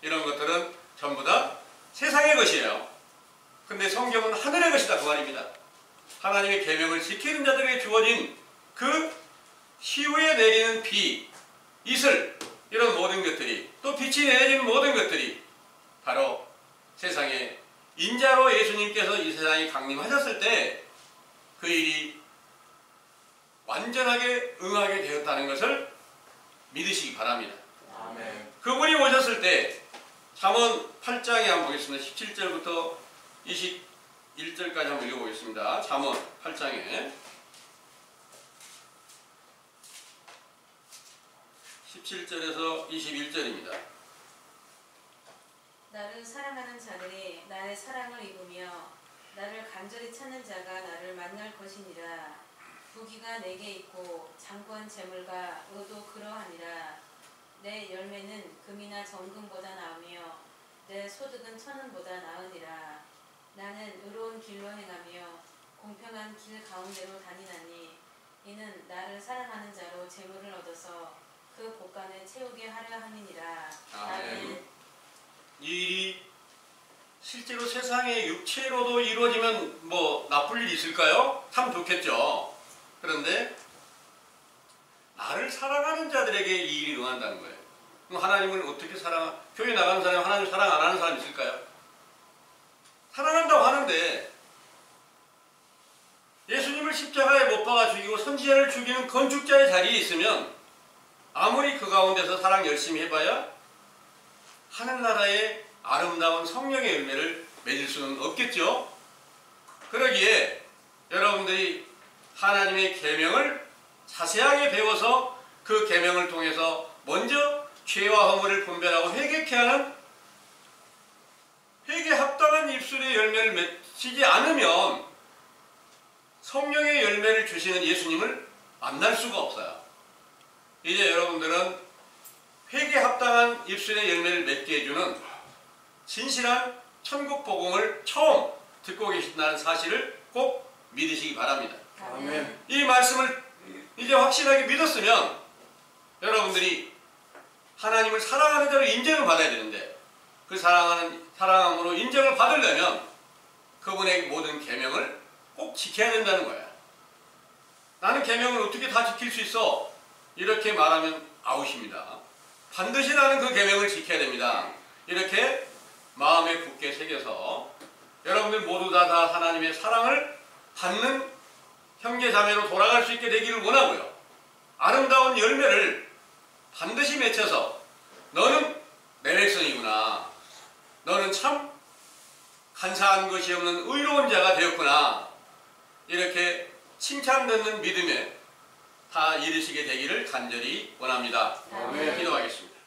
[SPEAKER 1] 이런 것들은 전부 다 세상의 것이에요. 근데 성경은 하늘의 것이다 그 말입니다. 하나님의 계명을 지키는 자들에게 주어진 그 시후에 내리는 비, 이슬, 이런 모든 것들이, 또 빛이 내리는 모든 것들이 바로 세상에 인자로 예수님께서 이 세상에 강림하셨을 때 그 일이 완전하게 응하게 되었다는 것을 믿으시기 바랍니다.
[SPEAKER 3] 아멘.
[SPEAKER 1] 그분이 오셨을 때 잠언 8장에 한번 보겠습니다. 17절부터 21절까지 한번 읽어보겠습니다. 잠언 8장에 17절에서 21절입니다.
[SPEAKER 2] 나를 사랑하는 자들이 나의 사랑을 입으며 나를 간절히 찾는 자가 나를 만날 것이니라. 부귀가 내게 있고 장관 재물과 의도 그러하니라. 내 열매는 금이나 정금보다 나으며 내 소득은 천은보다 나으니라. 나는 의로운 길로 행하며 공평한 길 가운데로 다니나니 이는 나를 사랑하는 자로 재물을 얻어서 그 곳간을 채우게 하려 함이니라.
[SPEAKER 1] 아멘. 이 일이 실제로 세상에 육체로도 이루어지면 뭐 나쁠 일이 있을까요? 참 좋겠죠. 그런데 나를 사랑하는 자들에게 이 일이 응한다는 거예요. 그럼 하나님을 어떻게 교회 나가는 사람이 하나님 사랑 안 하는 사람 있을까요? 사랑한다고 하는데 예수님을 십자가에 못 박아 죽이고 선지자를 죽이는 건축자의 자리에 있으면 아무리 그 가운데서 사랑 열심히 해봐야 하늘나라의 아름다운 성령의 열매를 맺을 수는 없겠죠. 그러기에 여러분들이 하나님의 계명을 자세하게 배워서 그 계명을 통해서 먼저 죄와 허물을 분별하고 회개케 하는 회개 합당한 입술의 열매를 맺히지 않으면 성령의 열매를 주시는 예수님을 만날 수가 없어요. 이제 여러분들은 회개 합당한 입술의 열매를 맺게 해주는 진실한 천국 복음을 처음 듣고 계신다는 사실을 꼭 믿으시기 바랍니다.
[SPEAKER 2] 아멘.
[SPEAKER 1] 이 말씀을 이제 확실하게 믿었으면 여러분들이 하나님을 사랑하는 자로 인정을 받아야 되는데 그 사랑함으로 인정을 받으려면 그분의 모든 계명을 꼭 지켜야 된다는 거야. 나는 계명을 어떻게 다 지킬 수 있어? 이렇게 말하면 아웃입니다. 반드시 나는 그 계명을 지켜야 됩니다. 이렇게 마음에 굳게 새겨서 여러분들 모두 다 하나님의 사랑을 받는 형제 자매로 돌아갈 수 있게 되기를 원하고요. 아름다운 열매를 반드시 맺혀서 너는 내 백성이구나. 너는 참 간사한 것이 없는 의로운 자가 되었구나. 이렇게 칭찬 듣는 믿음에 다 이르시게 되기를 간절히 원합니다.
[SPEAKER 2] 아멘.
[SPEAKER 1] 기도하겠습니다.